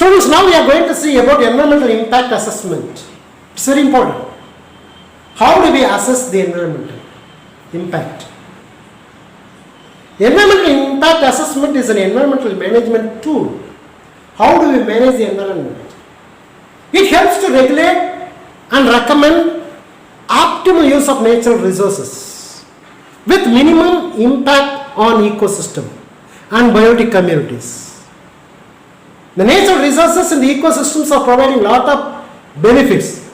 Students, now we are going to see about environmental impact assessment. It's very important. How do we assess the environmental impact? Environmental impact assessment is an environmental management tool. How do we manage the environment? It helps to regulate and recommend optimal use of natural resources with minimum impact on ecosystem and biotic communities. The natural resources in the ecosystems are providing lot of benefits,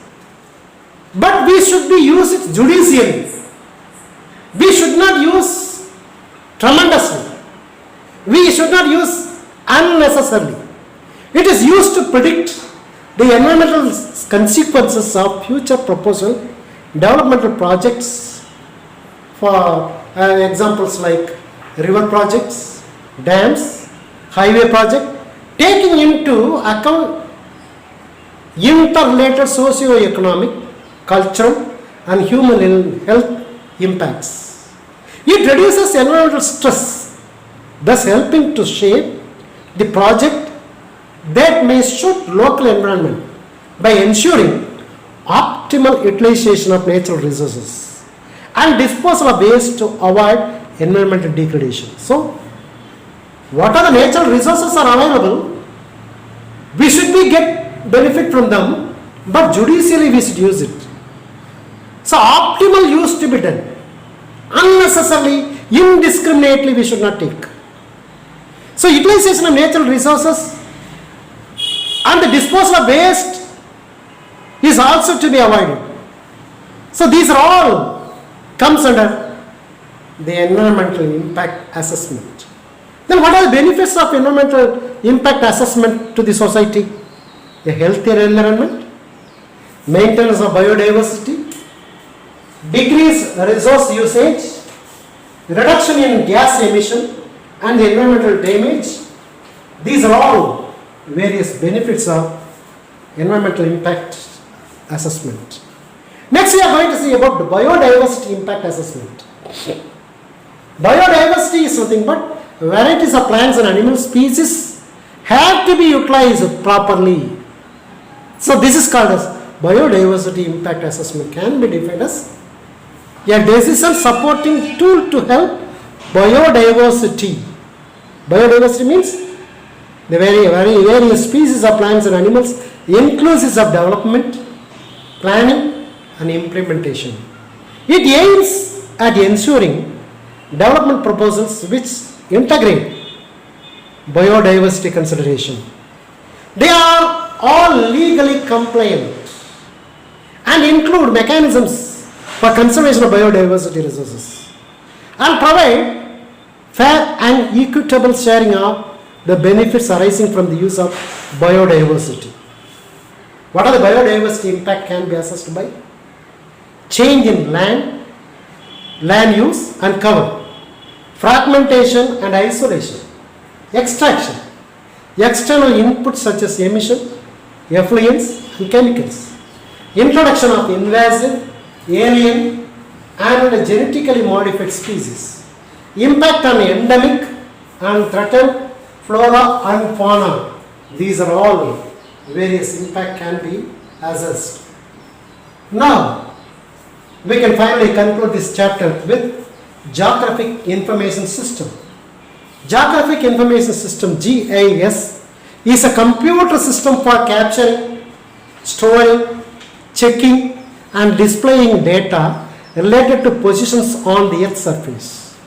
but we should be use it judiciously. We should not use tremendously. We should not use unnecessarily. It is used to predict the environmental consequences of future proposal developmental projects, for examples like river projects, dams, highway project, taking into account interrelated socio-economic, cultural and human health impacts. It reduces environmental stress, thus helping to shape the project that may suit local environment by ensuring optimal utilization of natural resources and disposal of waste to avoid environmental degradation. So, what are the natural resources are available? We should be get benefit from them, but judiciously we should use it. So, optimal use to be done. Unnecessarily, indiscriminately we should not take. So, utilization of natural resources and the disposal of waste is also to be avoided. So, these are all comes under the environmental impact assessment. Then what are the benefits of environmental impact assessment to the society? A healthier environment, maintenance of biodiversity, decrease resource usage, reduction in gas emission and the environmental damage. These are all various benefits of environmental impact assessment. Next we are going to see about the biodiversity impact assessment. Biodiversity is nothing but varieties of plants and animal species have to be utilized properly. So this is called as biodiversity impact assessment, can be defined as a decision supporting tool to help biodiversity. Biodiversity means the various species of plants and animals, inclusive of development, planning and implementation. It aims at ensuring development proposals which integrate biodiversity consideration. They are all legally compliant and include mechanisms for conservation of biodiversity resources and provide fair and equitable sharing of the benefits arising from the use of biodiversity. What are the biodiversity impact can be assessed by? Change in land use and cover, fragmentation and isolation, extraction, external inputs such as emission, effluents and chemicals, introduction of invasive, alien and genetically modified species, impact on endemic and threatened flora and fauna. These are all various impact can be assessed. Now, we can finally conclude this chapter with Geographic Information System. Geographic Information System, GIS, is a computer system for capturing, storing, checking and displaying data related to positions on the Earth's surface.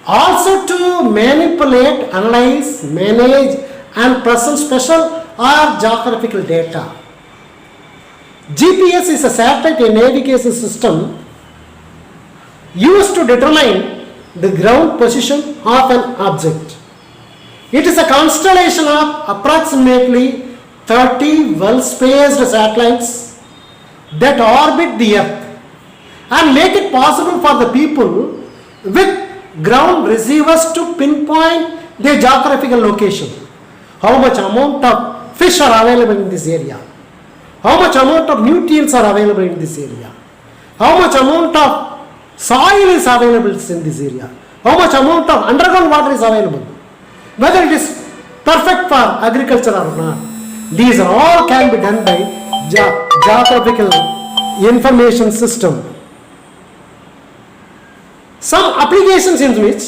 Also to manipulate, analyze, manage and present special or geographical data. GPS is a satellite navigation system used to determine the ground position of an object. It is a constellation of approximately 30 well-spaced satellites that orbit the Earth and make it possible for the people with ground receivers to pinpoint their geographical location. How much amount of fish are available in this area? How much amount of nutrients are available in this area? How much amount of soil is available in this area? How much amount of underground water is available? Whether it is perfect for agriculture or not. These are all can be done by geographical information system. Some applications in which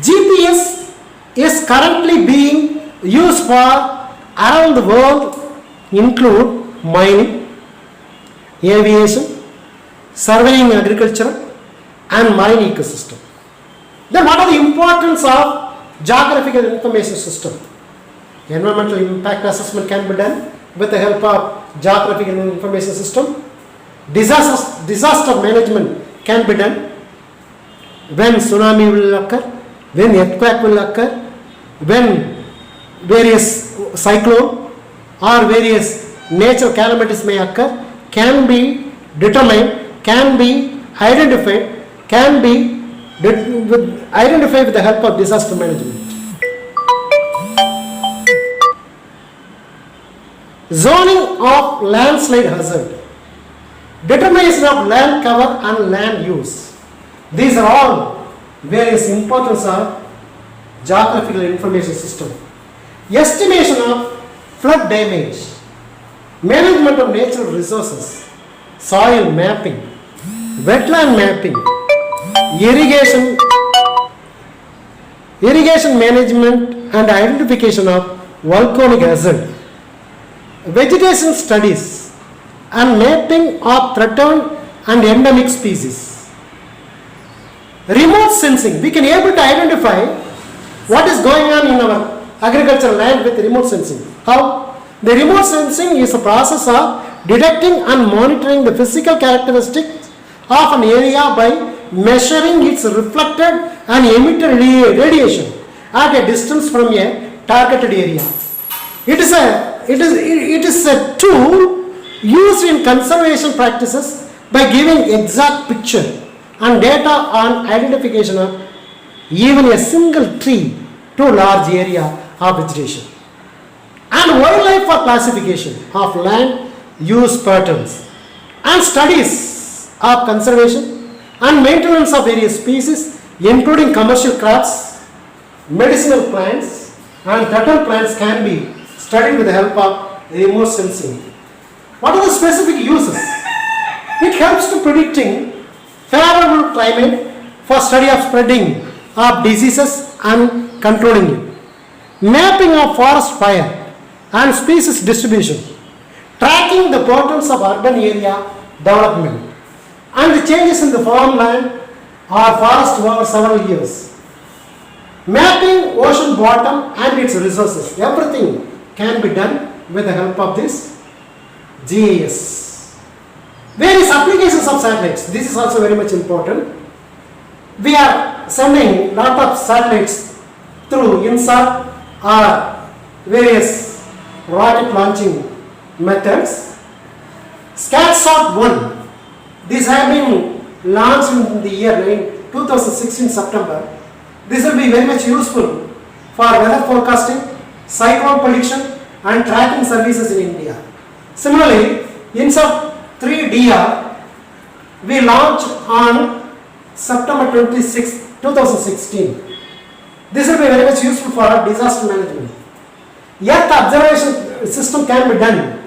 GPS is currently being used for around the world include mining, aviation, surveying agriculture and marine ecosystem. Then what are the importance of geographical information system? Environmental impact assessment can be done with the help of geographical information system. Disaster management can be done when tsunami will occur, when earthquake will occur, when various cyclone or various natural calamities may occur, can be determined, can be identified, can be identified with the help of disaster management. Zoning of landslide hazard, determination of land cover and land use. These are all various importance of geographical information system. Estimation of flood damage, management of natural resources, soil mapping, wetland mapping, irrigation management and identification of volcanic hazard, vegetation studies and mapping of threatened and endemic species. Remote sensing, we can able to identify what is going on in our agricultural land with remote sensing. How? The remote sensing is a process of detecting and monitoring the physical characteristics of an area by measuring its reflected and emitted radiation at a distance from a targeted area. It is a tool used in conservation practices by giving exact picture and data on identification of even a single tree to large area of vegetation. And wildlife for classification of land use patterns and studies of conservation and maintenance of various species including commercial crops, medicinal plants and turtle plants can be studied with the help of remote sensing. What are the specific uses? It helps to predicting favorable climate for study of spreading of diseases and controlling it. Mapping of forest fire and species distribution. Tracking the patterns of urban area development and the changes in the farmland or forest over several years. Mapping ocean bottom and its resources. Everything can be done with the help of this GIS. Various applications of satellites. This is also very much important. We are sending lot of satellites through INSAT or various rocket launching methods. SCATSAT-1. These have been launched in the year 2016 September. This will be very much useful for weather forecasting, cyclone prediction and tracking services in India. Similarly, INSAT 3DR we launched on September 26, 2016. This will be very much useful for disaster management. Earth observation system can be done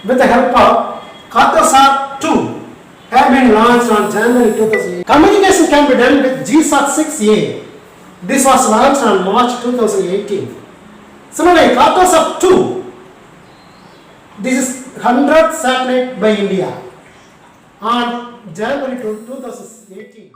with the help of Cartosat-2 have been launched on January 2008. Communication can be done with GSAT-6A. This was launched on March 2018. Similarly, Cartosat-2, this is 100th satellite by India on January 2018.